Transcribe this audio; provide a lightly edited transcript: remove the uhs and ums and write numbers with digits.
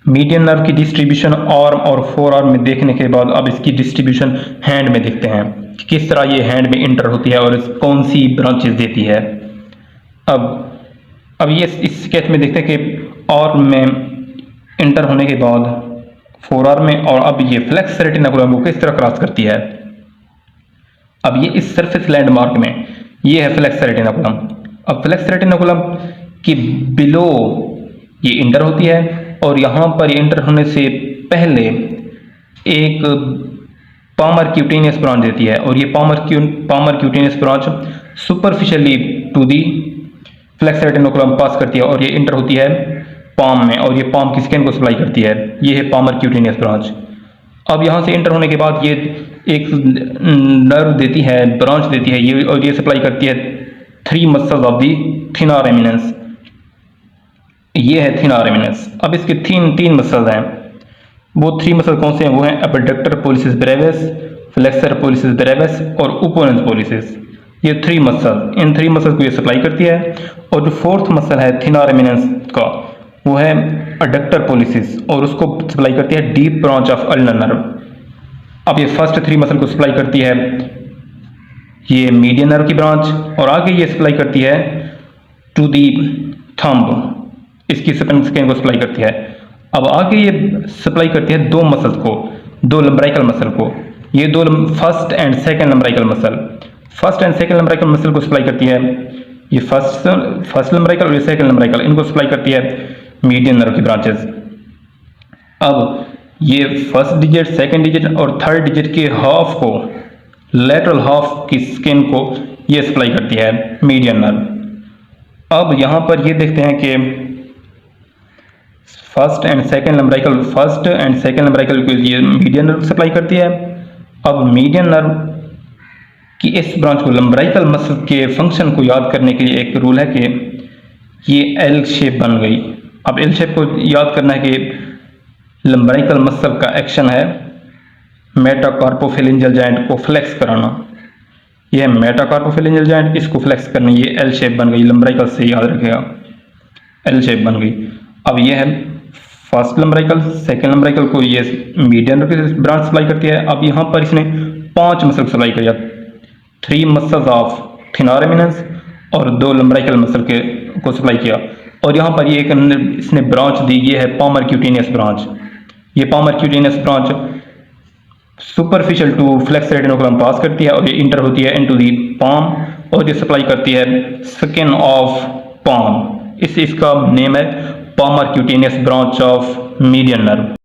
Median nerve की distribution arm और four arm में देखने के बाद अब इसकी डिस्ट्रीब्यूशन हैंड में देखते हैं कि किस तरह ये हैंड में इंटर होती है और कौन सी ब्रांचेस देती है। अब ये इस स्केच में देखते हैं कि आर्म में इंटर होने के बाद फोर आर्म में, और अब ये फ्लेक्स रेटिनाकुलम को किस तरह क्रॉस करती है। अब ये इस सरफेस लैंडमार्क में ये है फ्लेक्स रेटिनाकुलम। अब फ्लेक्स रेटिनाकुलम की बिलो ये इंटर होती है और यहाँ पर इंटर होने से पहले एक पामर क्यूटेनियस ब्रांच देती है और ये palmar cutaneous branch superficially to the flexor retinaculum pass करती है और ये इंटर होती है पाम में और ये पाम की स्किन को सप्लाई करती है। ये है पामर क्यूटेनियस ब्रांच। अब यहाँ से इंटर होने के बाद ये एक नर्व देती है, ब्रांच देती है ये, और ये सप्लाई करती है 3 muscles of the thinner eminence. ये है थिनर एमिनेंस। अब इसके तीन मसल्स हैं। वो 3 मसल कौन से हैं? वो हैं abductor pollicis brevis, flexor pollicis brevis और ओपोनेंस पोलिसिस। ये 3 मसल, इन 3 मसल को ये सप्लाई करती है। और जो 4th मसल है थिनर एमिनेंस का, वो है एडक्टर पोलिसिस और उसको सप्लाई करती है deep branch of ulnar nerve. अब ये फर्स्ट 3 मसल को सप्लाई करती है ये मीडियन नर्व की ब्रांच और आगे ये सप्लाई करती है टू दी थंब, इसकी स्किन को सप्लाई करती है। अब आगे ये सप्लाई करती है 2 मसल्स को, 2 लंबराइकल मसल को। ये 2 first and second lumbrical muscle, first and second lumbrical muscle को सप्लाई करती है ये फर्स्ट लंबराइकल और ये सेकंड लंबराइकल, इनको सप्लाई करती है मीडियन नर्व की ब्रांचेस। अब ये फर्स्ट डिजिट, सेकंड डिजिट और थर्ड डिजिट के हाफ को, लेटरल हाफ की स्किन को ये सप्लाई करती है मीडियन नर्व। अब यहाँ पर ये देखते हैं कि फर्स्ट एंड सेकंड लंबराइकल को ये मीडियन नर्व सप्लाई करती है। अब मीडियन नर्व की इस ब्रांच को लंबराइकल मसल के फंक्शन को याद करने के लिए एक रूल है कि ये एल शेप बन गई। अब एल शेप को याद करना है कि लंबराइकल मसल का एक्शन है मेटाकार्पोफेरेंजियल जॉइंट को फ्लेक्स कराना। यह मेटाकार्पोफेरेंजियल जॉइंट, इसको फ्लेक्स करना, ये एल शेप बन गई, लंबराइकल से याद रखेगा, एल शेप बन गई। अब ये है फर्स्ट लंबराइकल, सेकंड लंबराइकल को ये मीडियन ब्रांच सप्लाई करती है। अब यहाँ पर इसने 5 मसल सप्लाई किया, 3 मसल्स ऑफ थिनर एमिनेंस और 2 लंबराइकल मसल को सप्लाई किया। और यहाँ पर ये एक इसने ब्रांच दी, ये है पामर क्यूटेनियस ब्रांच। ये palmar cutaneous branch superficial to flexor retinaculum pass करती है और ये इंटर होती है इनटू दी पाम और ये सप्लाई करती है स्किन ऑफ पाम। इसका नेम है palmar cutaneous branch of median nerve.